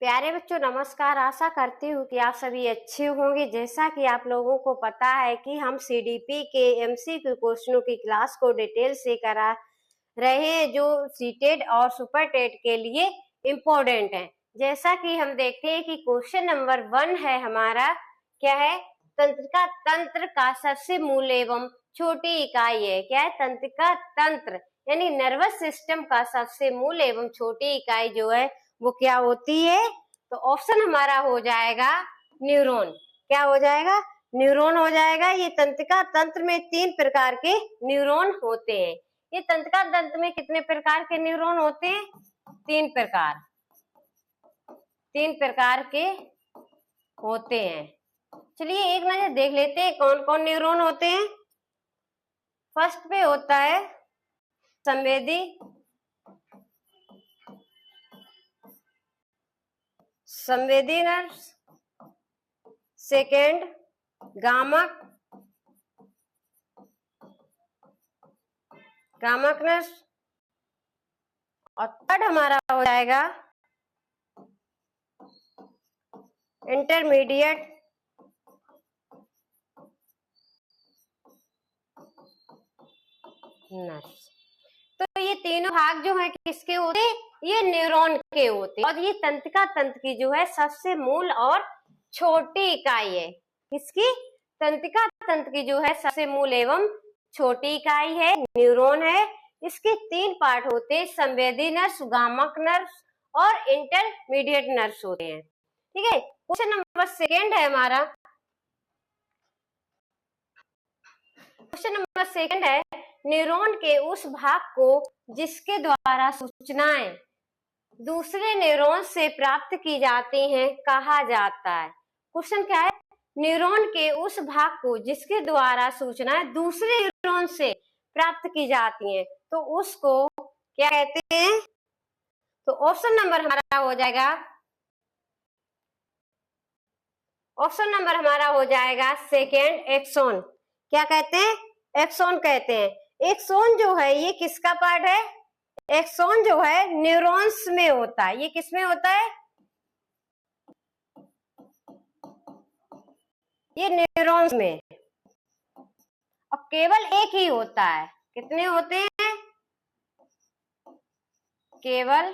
प्यारे बच्चों नमस्कार। आशा करती हूँ कि आप सभी अच्छे होंगे। जैसा कि आप लोगों को पता है कि हम सीडीपी के एमसीक्यू क्वेश्चनों की क्लास को डिटेल से करा रहे हैं जो सीटेट और सुपर टेट के लिए इम्पोर्टेंट है। जैसा कि हम देखते हैं कि क्वेश्चन नंबर 1 है हमारा, क्या है, तंत्र का सबसे मूल एवं छोटी इकाई है। क्या है, तंत्र का तंत्र यानी नर्वस सिस्टम का सबसे मूल एवं छोटी इकाई जो है वो क्या होती है? तो ऑप्शन हमारा हो जाएगा न्यूरॉन। क्या हो जाएगा? न्यूरॉन हो जाएगा। ये तंत्रिका तंत्र में 3 प्रकार के न्यूरॉन होते हैं। ये तंत्रिका तंत्र में कितने प्रकार के न्यूरॉन होते हैं? 3 प्रकार। 3 प्रकार के होते हैं। चलिए एक नजर देख लेते हैं कौन कौन न्यूरॉन होते हैं। फर्स्ट पे होता है संवेदी नर्व, सेकेंड गामक नर्व और थर्ड हमारा हो जाएगा इंटरमीडिएट नर्व। तो ये तीनों भाग जो है किसके होते हैं? ये न्यूरॉन के होते हैं। और ये तंत्रिका तंत्र की जो है सबसे मूल और छोटी इकाई है। किसकी? तंत्रिका तंत्र की जो है सबसे मूल एवं छोटी इकाई है, न्यूरॉन है। इसके 3 पार्ट होते हैं, संवेदी नर्व, गामक नर्व और इंटरमीडिएट नर्व होते हैं। ठीक है। क्वेश्चन नंबर 2 है हमारा। क्वेश्चन नंबर 2 है, न्यूरॉन के उस भाग को जिसके द्वारा सूचनाएं दूसरे न्यूरॉन से प्राप्त की जाती हैं कहा जाता है। क्वेश्चन क्या है? न्यूरॉन के उस भाग को जिसके द्वारा सूचनाएं दूसरे न्यूरॉन से प्राप्त की जाती हैं तो उसको क्या कहते हैं? तो ऑप्शन नंबर हमारा हो जाएगा, ऑप्शन नंबर हमारा हो जाएगा सेकेंड, एक्सॉन। क्या कहते हैं? एक्सॉन कहते हैं। एक्सॉन जो है ये किसका पार्ट है? एक्सॉन जो है न्यूरॉन्स में होता है। ये किसमें होता है? ये न्यूरॉन्स में। और केवल एक ही होता है। कितने होते हैं? केवल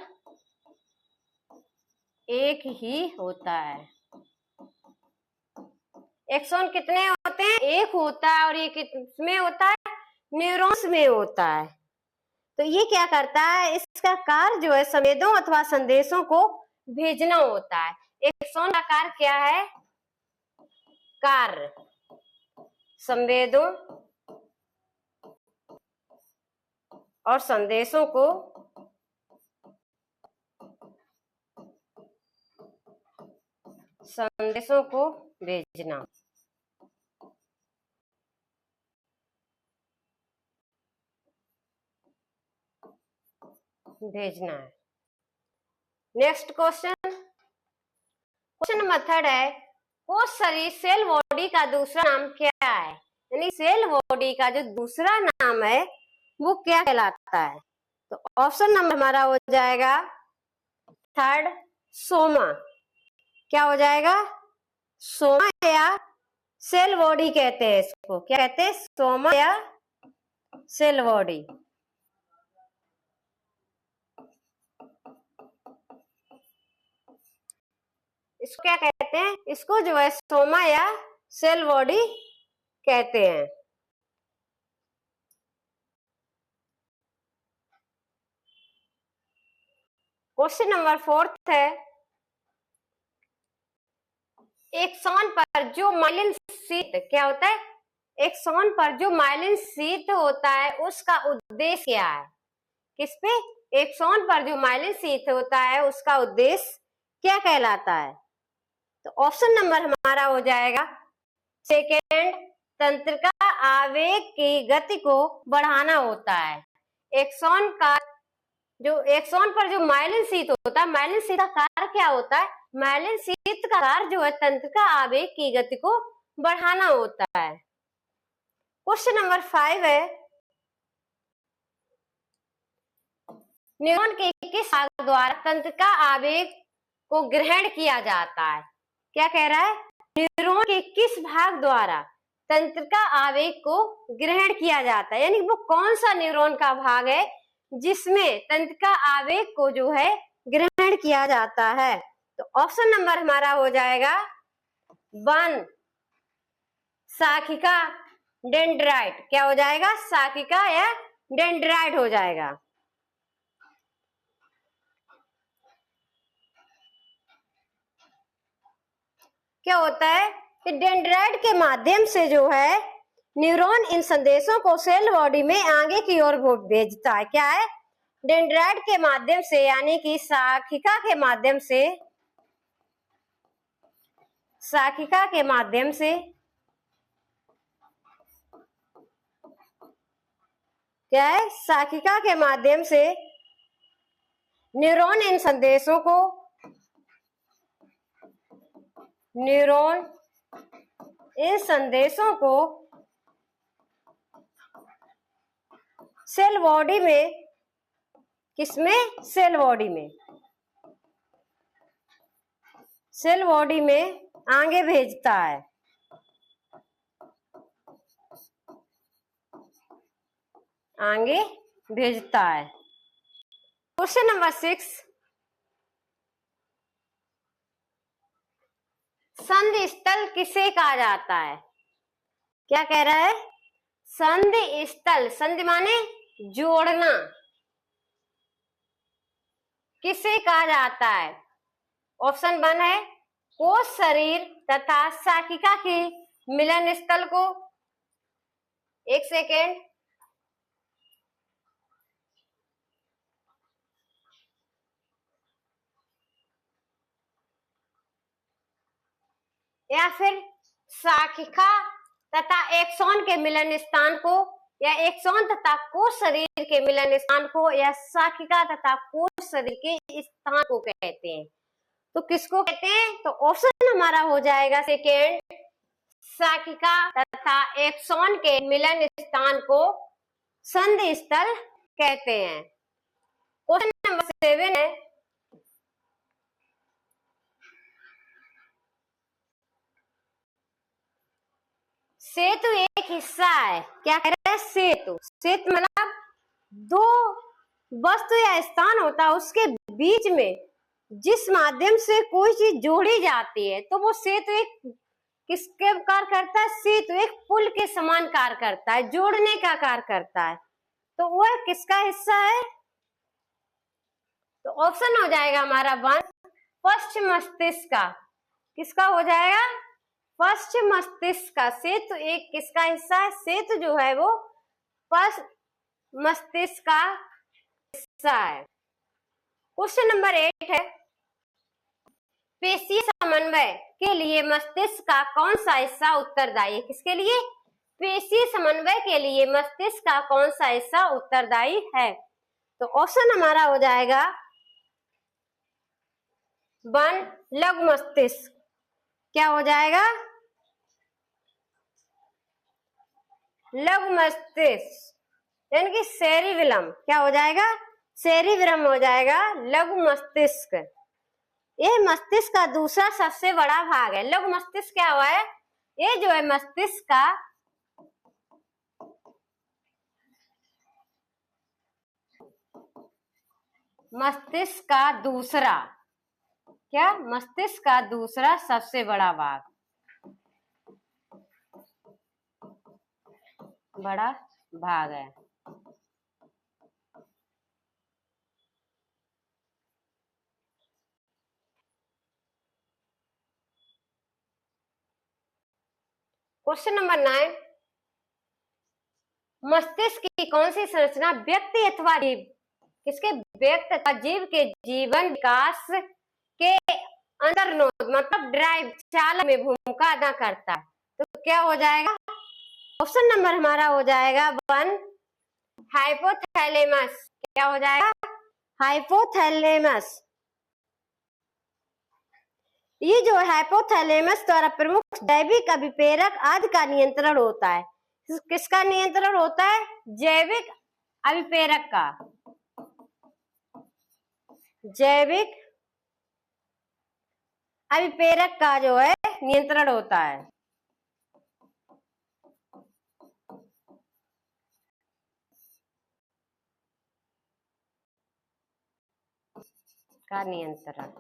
एक ही होता है। एक्सॉन कितने होते हैं? एक होता है। और ये किसमें होता है? न्यूरॉन्स में होता है। तो ये क्या करता है? इसका कार्य जो है संवेदों अथवा संदेशों को भेजना होता है। एक्सॉन का कार्य क्या है? कार्य संवेदों और संदेशों को भेजना। है। नेक्स्ट क्वेश्चन, क्वेश्चन नंबर 3 है, कोश शरीर सेल बॉडी का दूसरा नाम क्या है? यानी सेल बॉडी का जो दूसरा नाम है वो क्या कहलाता है? तो ऑप्शन नंबर हमारा हो जाएगा 3, सोमा। क्या हो जाएगा? सोमा या सेल बॉडी कहते हैं इसको। क्या कहते हैं? सोमा या सेल बॉडी। इसको क्या कहते हैं? इसको जो है सोमा या सेल बॉडी कहते हैं। क्वेश्चन नंबर 4 है, एक्सॉन पर जो माइलिन शीत क्या होता है? एक्सॉन पर जो माइलिन शीत होता है उसका उद्देश्य क्या है? किस पे? एक्सॉन पर जो माइलिन शीत होता है उसका उद्देश्य क्या कहलाता है? तो ऑप्शन नंबर हमारा हो जाएगा सेकेंड, तंत्रिका आवेग की गति को बढ़ाना होता है। एक्सॉन पर जो माइलिन शीत होता है, माइलिन शीत का कार्य क्या होता है? माइलिन शीत का कार्य जो है तंत्रिका आवेग की गति को बढ़ाना होता है। क्वेश्चन नंबर 5 है, न्यूरॉन के किस भाग द्वारा तंत्रिका आवेग को ग्रहण किया जाता है। क्या कह रहा है? न्यूरॉन के किस भाग द्वारा तंत्रिका आवेग को ग्रहण किया जाता है, यानी वो कौन सा न्यूरॉन का भाग है जिसमें तंत्रिका आवेग को जो है ग्रहण किया जाता है। तो ऑप्शन नंबर हमारा हो जाएगा 1 शाखिका डेंड्राइट। क्या हो जाएगा? शाखिका या डेंड्राइट हो जाएगा। क्या होता है कि डेंड्राइट के माध्यम से जो है न्यूरॉन इन संदेशों को सेल बॉडी में आगे की ओर भेजता है। क्या है? डेंड्राइट के माध्यम से, यानी कि शाखिका के माध्यम से, शाखिका के माध्यम से क्या है? शाखिका के माध्यम से न्यूरॉन इन संदेशों को, न्यूरॉन इन संदेशों को सेल बॉडी में, किसमें? सेल बॉडी में, सेल बॉडी में आगे भेजता है। आगे भेजता है। क्वेश्चन नंबर 6, संधि स्थल किसे कहा जाता है? क्या कह रहा है? संधि स्थल, संधि माने जोड़ना, किसे कहा जाता है? ऑप्शन 1 है कोश शरीर तथा शाखिका के मिलन स्थल को। एक सेकेंड, या फिर शाखिका तथा एक्सॉन के मिलन स्थान को, या एक्सॉन तथा कोश शरीर के मिलन स्थान को, या शाखिका तथा कोश शरीर के स्थान को कहते हैं। तो किसको कहते हैं? तो ऑप्शन हमारा हो जाएगा सेकेंड, शाखिका तथा एक्सॉन के मिलन स्थान को संधि स्थल कहते हैं। क्वेश्चन नंबर 7 है, सेतु एक हिस्सा है। क्या कह रहा है? सेतु, सेतु मतलब दो वस्तु या स्थान होता है, उसके बीच में जिस माध्यम से कोई चीज जोड़ी जाती है, तो वो सेतु एक किसके कार्य करता है? सेतु एक पुल के समान कार्य करता है, जोड़ने का कार्य करता है। तो वह किसका हिस्सा है? तो ऑप्शन हो जाएगा हमारा 1 पश्चिम मस्तिष्क का। किसका हो जाएगा? पश्चिम मस्तिष्क का। सेतु एक किसका हिस्सा है? सेतु जो है वो पश्चिम मस्तिष्क का हिस्सा है। क्वेश्चन नंबर 8 है, पेशीय समन्वय के लिए मस्तिष्क का कौन सा हिस्सा उत्तरदायी है? किसके लिए? पेशीय समन्वय के लिए मस्तिष्क का कौन सा हिस्सा उत्तरदायी है? तो ऑप्शन हमारा हो जाएगा 1 लघु मस्तिष्क। क्या हो जाएगा? लघु मस्तिष्क, यानी कि सेरिबेलम। क्या हो जाएगा? सेरिबेलम हो जाएगा लघु मस्तिष्क। ये मस्तिष्क का दूसरा सबसे बड़ा भाग है। लघु मस्तिष्क क्या हुआ है? ये जो है मस्तिष्क का दूसरा, क्या? मस्तिष्क का दूसरा सबसे बड़ा भाग, बड़ा भाग है। क्वेश्चन नंबर 9, मस्तिष्क की कौन सी संरचना व्यक्ति अथवा जीव, किसके? व्यक्ति अथवा जीव के जीवन विकास के अंतर्नोद मतलब ड्राइव, चालक में भूमिका अदा करता है? तो क्या हो जाएगा? ऑप्शन नंबर हमारा हो जाएगा 1 हाइपोथैलेमस। क्या हो जाएगा? हाइपोथैलेमस। ये जो हाइपोथैलेमस द्वारा प्रमुख जैविक अभिप्रेरक आदि का नियंत्रण होता है। किसका नियंत्रण होता है? जैविक अभिप्रेरक का, जैविक अभी प्रेरक का जो है नियंत्रण होता है। का नियंत्रण,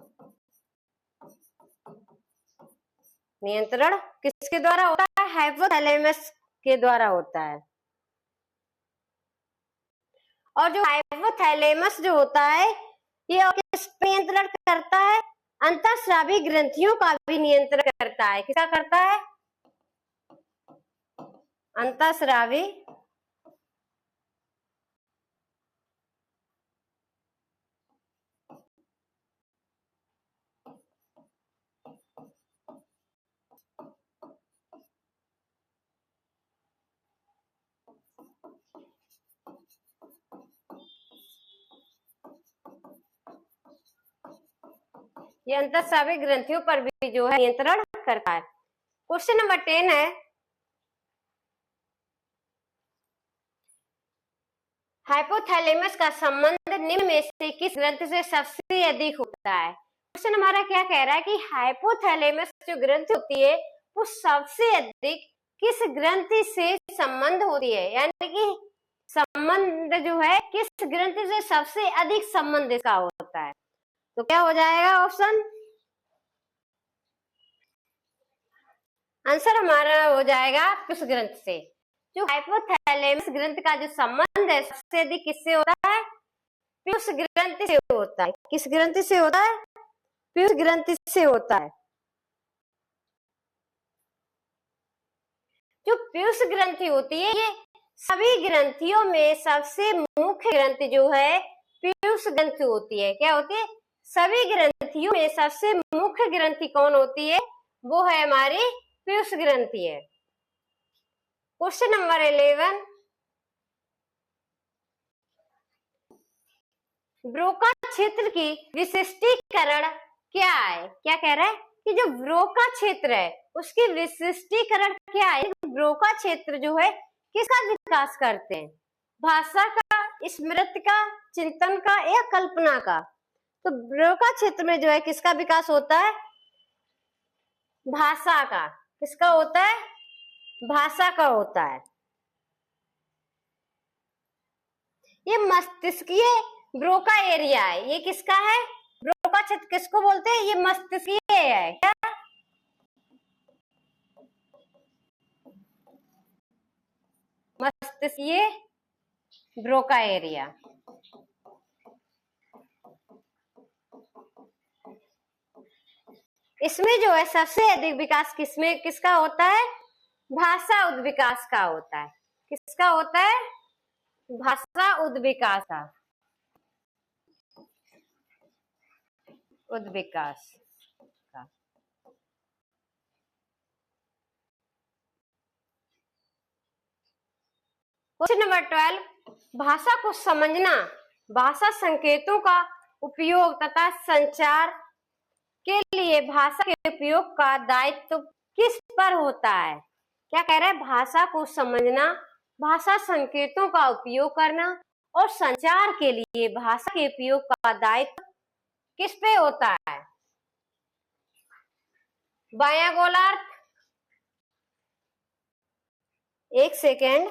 नियंत्रण किसके द्वारा होता है? हाइपोथैलेमस के द्वारा होता है। और जो हाइपोथैलेमस जो होता है ये किस पे नियंत्रण करता है? अंतःस्रावी ग्रंथियों का भी नियंत्रण करता है। किसका करता है? अंतःस्रावी ये अंतःस्रावी ग्रंथियों पर भी जो है नियंत्रण करता है। क्वेश्चन नंबर 10 है, हाइपोथैलेमस का संबंध निम्न में से किस ग्रंथि से सबसे अधिक होता है? क्वेश्चन हमारा क्या कह रहा है कि हाइपोथैलेमस जो ग्रंथि होती है वो सबसे अधिक किस ग्रंथि से संबंध होती है, यानी कि संबंध जो है किस ग्रंथि से सबसे अधिक संबंध इसका होता है। तो क्या हो जाएगा ऑप्शन? आंसर हमारा हो जाएगा पीयूष ग्रंथ से। जो हाइपोथैलेमस ग्रंथ का जो संबंध है सबसे अधिक किससे होता है? पीयूष ग्रंथि से होता है। किस ग्रंथि से होता है? पीयूष ग्रंथि से होता है। जो पीयूष ग्रंथि होती है ये सभी ग्रंथियों में सबसे मुख्य ग्रंथि जो है पीयूष ग्रंथि होती है। क्या होती है? सभी ग्रंथियों में सबसे मुख्य ग्रंथि कौन होती है? वो है हमारी पीयूष ग्रंथि है। क्वेश्चन नंबर 11, ब्रोका क्षेत्र की विशिष्टीकरण क्या है? क्या कह रहा है कि जो ब्रोका क्षेत्र है उसकी विशिष्टीकरण क्या है? ब्रोका क्षेत्र जो है किसका विकास करते हैं? भाषा का, स्मृति का, चिंतन का या कल्पना का? तो ब्रोका क्षेत्र में जो है किसका विकास होता है? भाषा का। किसका होता है? भाषा का होता है। ये मस्तिष्कीय ब्रोका एरिया है। ये किसका है? ब्रोका क्षेत्र किसको बोलते हैं? ये मस्तिष्कीय है। क्या? मस्तिष्कीय ब्रोका एरिया। इसमें जो है सबसे अधिक विकास किसमें किसका होता है? भाषा उद्विकास का होता है। किसका होता है? भाषा उद्विकास का, उद्विकास का। क्वेश्चन नंबर 12, भाषा को समझना, भाषा संकेतों का उपयोग तथा संचार के लिए भाषा के उपयोग का दायित्व किस पर होता है? क्या कह रहा है? भाषा को समझना, भाषा संकेतों का उपयोग करना और संचार के लिए भाषा के उपयोग का दायित्व किस पे होता है? बायां गोलार्ध, एक सेकेंड,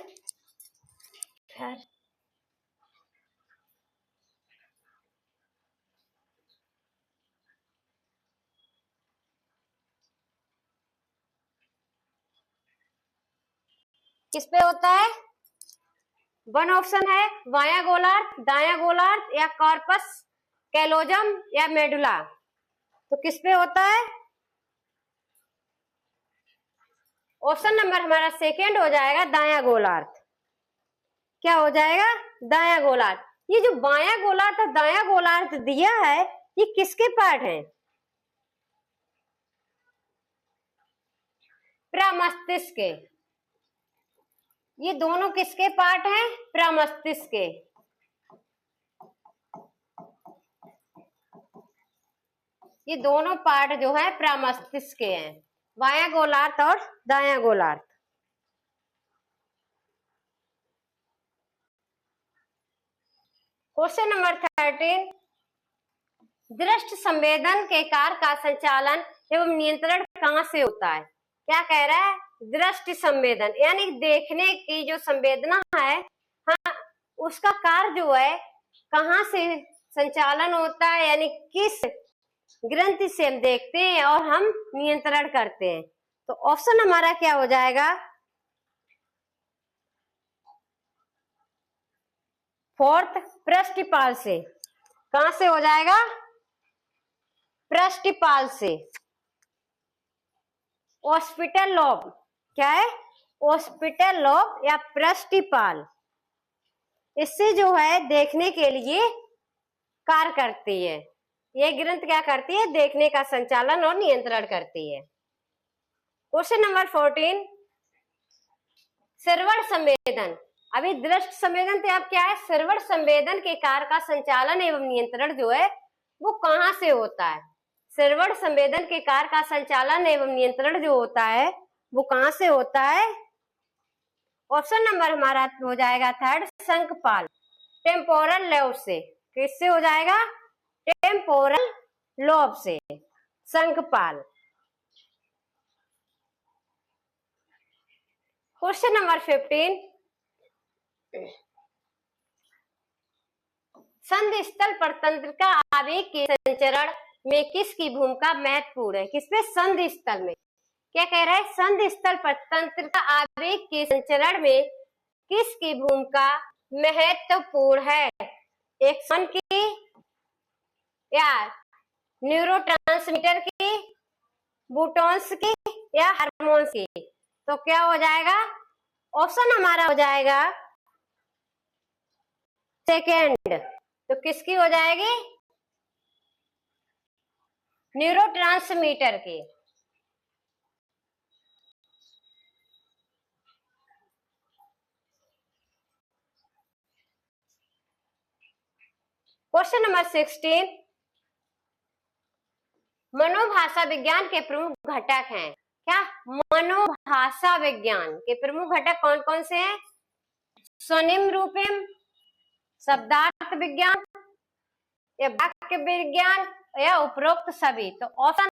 किस पे होता है? वन ऑप्शन है बायां गोलार्ध, दायां गोलार्ध या कॉर्पस कैलोजम या मेडुला। तो किस पे होता है? ऑप्शन नंबर हमारा सेकेंड हो जाएगा दायां गोलार्ध। क्या हो जाएगा? दायां गोलार्ध। ये जो बायां गोलार्ध और दायां गोलार्ध दिया है ये किसके पार्ट है? प्रमस्तिष्क के। ये दोनों किसके पार्ट हैं? प्रमस्तिष्क के। ये दोनों पार्ट जो है प्रमस्तिष्क के हैं, बायां गोलार्ध और दायां गोलार्ध। क्वेश्चन नंबर 13, दृष्टि संवेदन के कार्य का संचालन एवं नियंत्रण कहाँ से होता है? क्या कह रहा है? दृष्टि संवेदन यानी देखने की जो संवेदना है, हाँ, उसका कार्य जो है कहाँ से संचालन होता है, यानी किस ग्रंथि से हम देखते हैं और हम नियंत्रण करते हैं। तो ऑप्शन हमारा क्या हो जाएगा? फोर्थ, पृष्ठपाल से। कहां से हो जाएगा? पृष्ठपाल से। ऑस्पिटल लोब, क्या है? ऑस्पिटल लोब या पृष्ठपाल, इससे जो है देखने के लिए कार्य करती है। ये ग्रंथ क्या करती है? देखने का संचालन और नियंत्रण करती है। क्वेश्चन नंबर 14, श्रवण संवेदन। अभी दृष्टि संवेदन तो अब क्या है? श्रवण संवेदन के कार्य का संचालन एवं नियंत्रण जो है वो कहाँ से होता है? श्रवण संवेदन के कार्य का संचालन एवं नियंत्रण जो होता है वो कहाँ से होता है? ऑप्शन नंबर हमारा हो जाएगा थर्ड, शंखपाल, टेम्पोरल लोब से। किससे हो जाएगा? टेम्पोरल लोब से, शंखपाल। क्वेश्चन नंबर 15, संधि स्थल पर तंत्रिका आवेग के संचरण में किसकी भूमिका महत्वपूर्ण है? किसमें? संधि स्थल में। क्या कह रहा है? संधि स्थल पर तंत्रिका आवेग के संचरण में किसकी भूमिका महत्वपूर्ण है? एक्सन की या न्यूरोट्रांसमीटर की, बूटॉन्स की या हार्मोन्स की? तो क्या हो जाएगा? ऑप्शन हमारा हो जाएगा सेकेंड। तो किसकी हो जाएगी? न्यूरोट्रांसमीटर की। क्वेश्चन नंबर 16, मनोभाषा विज्ञान के प्रमुख घटक हैं। क्या? मनोभाषा विज्ञान के प्रमुख घटक कौन कौन से हैं? स्वनिम रूपिम, शब्दार्थ विज्ञान या वाक्य विज्ञान या उपरोक्त सभी? तो ऑप्शन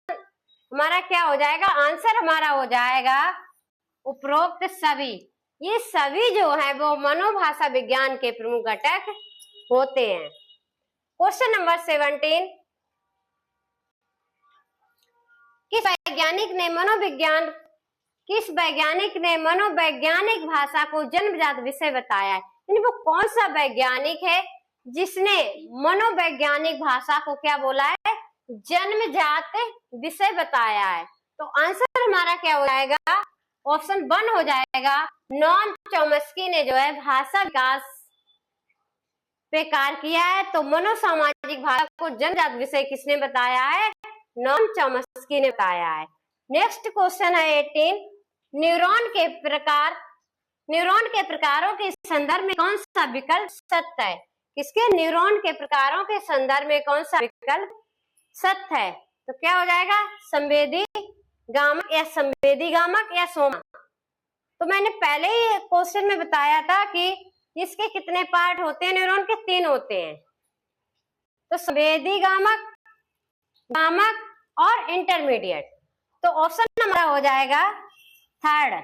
हमारा क्या हो जाएगा? आंसर हमारा हो जाएगा उपरोक्त सभी। ये सभी जो है वो मनोभाषा विज्ञान के प्रमुख घटक होते हैं। क्वेश्चन नंबर 17, किस वैज्ञानिक ने मनोवैज्ञानिक भाषा को जन्मजात विषय बताया है? वो कौन सा वैज्ञानिक है जिसने मनोवैज्ञानिक भाषा को क्या बोला है? जन्मजात विषय बताया है। तो आंसर हमारा क्या हो जाएगा? ऑप्शन 1 हो जाएगा। नॉम चॉम्स्की ने जो है भाषा विकास पे कार्य किया है। तो मनोसामाजिक भाषा को जन्मजात विषय किसने बताया है? नॉम चॉम्स्की ने बताया है। नेक्स्ट क्वेश्चन है 18, न्यूरॉन के प्रकारों के संदर्भ में कौन सा विकल्प सत्य है? किसके? न्यूरॉन के प्रकारों के संदर्भ में कौन सा विकल्प सत्य है? तो क्या हो जाएगा? संवेदी गामक या संवेदी गामक या सोमा? तो मैंने पहले ही क्वेश्चन में बताया था कि इसके कितने पार्ट होते हैं? न्यूरॉन के 3 होते हैं। तो संवेदी गामक, गामक और इंटरमीडिएट। तो ऑप्शन हमारा हो जाएगा थर्ड।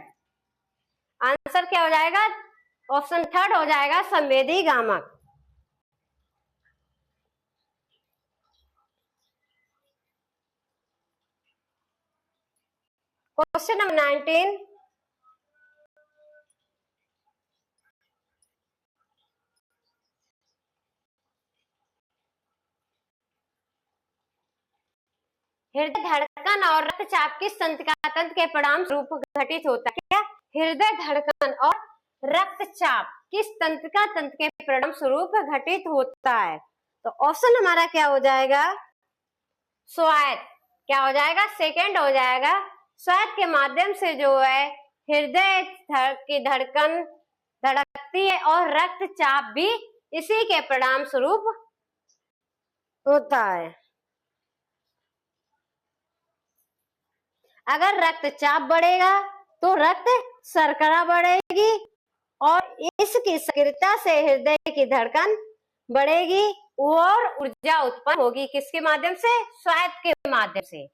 आंसर क्या हो जाएगा? ऑप्शन थर्ड हो जाएगा संवेदी गामक। क्वेश्चन नंबर 19, हृदय धड़कन और रक्तचाप किस तंत्रिका तंत्र के परिणाम स्वरूप घटित होता है? क्या? हृदय धड़कन और रक्तचाप किस तंत्रिका तंत्र के परिणाम स्वरूप घटित होता है? तो ऑप्शन हमारा क्या हो जाएगा? स्वायत्त। क्या हो जाएगा? सेकेंड हो जाएगा। स्वायत्त के माध्यम से जो है हृदय की धड़कन धड़कती है और रक्तचाप भी इसी के परिणाम स्वरूप होता है। अगर रक्तचाप बढ़ेगा तो रक्त शर्करा बढ़ेगी और इसकी सक्रियता से हृदय की धड़कन बढ़ेगी और ऊर्जा उत्पन्न होगी किसके माध्यम से? स्वायत्त के माध्यम से।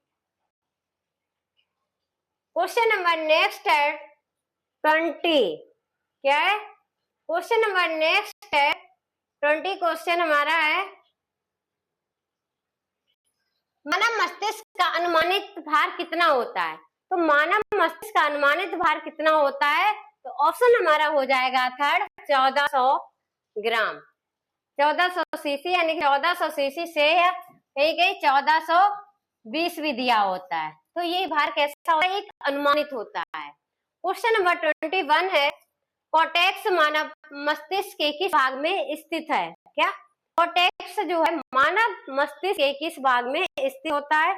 क्वेश्चन नंबर नेक्स्ट है 20। क्या है? क्वेश्चन नंबर नेक्स्ट है 20। क्वेश्चन हमारा है मानव मस्तिष्क का अनुमानित भार कितना होता है? तो मानव मस्तिष्क का अनुमानित भार कितना होता है? तो ऑप्शन हमारा हो जाएगा थर्ड 1400 ग्राम। 1400 सीसी यानी 1400 सीसी से कहीं 1420 भी दिया होता है। तो ये भार कैसा होता है? एक अनुमानित होता है। क्वेश्चन नंबर 21 है कॉर्टेक्स मानव मस्तिष्क के किस भाग में स्थित है? क्या कॉर्टेक्स जो है मानव मस्तिष्क के किस भाग में स्थित होता है?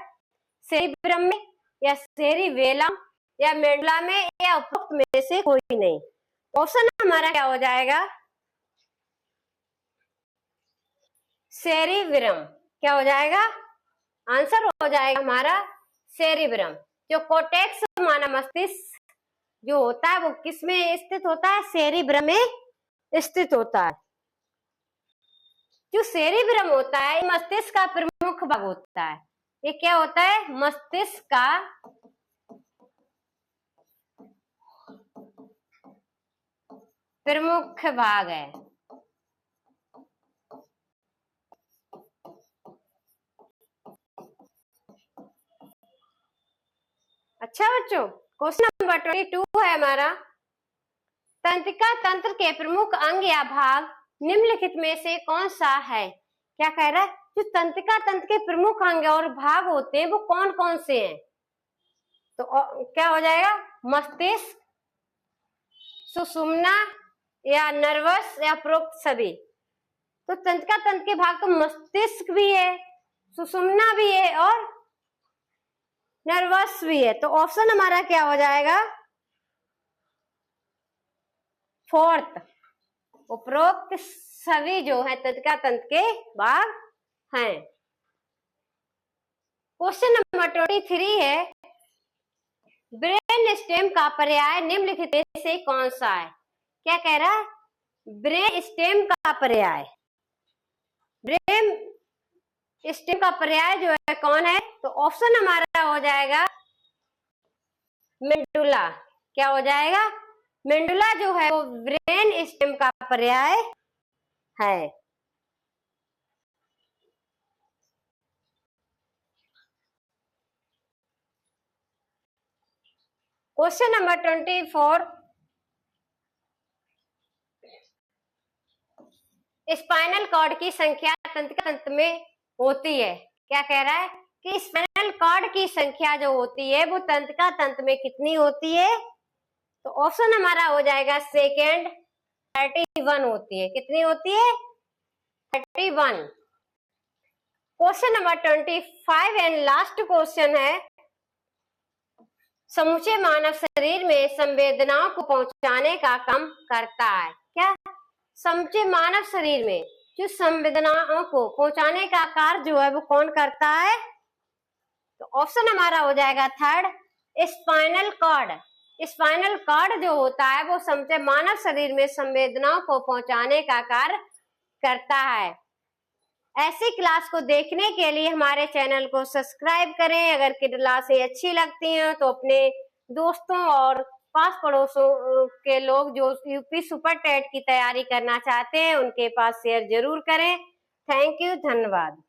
सेरिब्रम में या सेरिबेलम या मेडुला में या उपरोक्त में से कोई नहीं। ऑप्शन हमारा क्या हो जाएगा? सेरिब्रम। क्या हो जाएगा? आंसर हो जाएगा हमारा सेरिब्रम। जो कॉर्टेक्स मानव मस्तिष्क जो होता है वो किस में स्थित होता है? सेरिब्रम में स्थित होता है। जो सेरिब्रम होता है मस्तिष्क का प्रमुख भाग होता है। ये क्या होता है? मस्तिष्क का प्रमुख भाग है। अच्छा बच्चों, क्वेश्चन नंबर 22 है हमारा तंत्रिका तंत्र के प्रमुख अंग या भाग निम्नलिखित में से कौन सा है? क्या कह रहा है? जो तंत्रिका तंत्र के प्रमुख अंग और भाग होते हैं वो कौन कौन से हैं? तो क्या हो जाएगा? मस्तिष्क, सुषुम्ना या नर्वस या प्रोक्त सभी। तो तंत्रिका तंत्र के भाग तो मस्तिष्क भी है, सुषुम्ना भी है और नर्वस भी है। तो ऑप्शन हमारा क्या हो जाएगा? फोर्थ, उपरोक्त सभी जो है तंत्रिका तंत्र के भाग हैं। क्वेश्चन नंबर 23 है ब्रेन स्टेम का पर्याय निम्नलिखित में से कौन सा है? क्या कह रहा है? ब्रेन स्टेम का पर्याय। ब्रेन स्टेम का पर्याय जो है कौन है? तो ऑप्शन हमारा हो जाएगा मेडुला। क्या हो जाएगा? मेडुला जो है वो ब्रेन स्टेम का पर्याय है। क्वेश्चन नंबर 24 स्पाइनल कॉर्ड की संख्या तंत्रिका तंत्र में होती है। क्या कह रहा है कि स्पाइनल कॉर्ड की संख्या जो होती है वो तंत्रिका तंत्र में कितनी होती है? तो ऑप्शन हमारा हो जाएगा सेकेंड 31 होती है। कितनी होती है? 31। Question number 25 and last question है समूचे मानव शरीर में संवेदनाओं को पहुंचाने का काम करता है। क्या समूचे मानव शरीर में जो संवेदनाओं को पहुंचाने का कार्य जो है वो कौन करता है? तो ऑप्शन हमारा हो जाएगा third spinal cord. Spinal cord जो होता है वो समूचे मानव शरीर में संवेदनाओं को पहुंचाने का कार्य करता है। ऐसी क्लास को देखने के लिए हमारे चैनल को सब्सक्राइब करें। अगर क्लासें अच्छी लगती हैं तो अपने दोस्तों और पास पड़ोसों के लोग जो यूपी सुपर टेट की तैयारी करना चाहते हैं उनके पास शेयर जरूर करें। थैंक यू, धन्यवाद।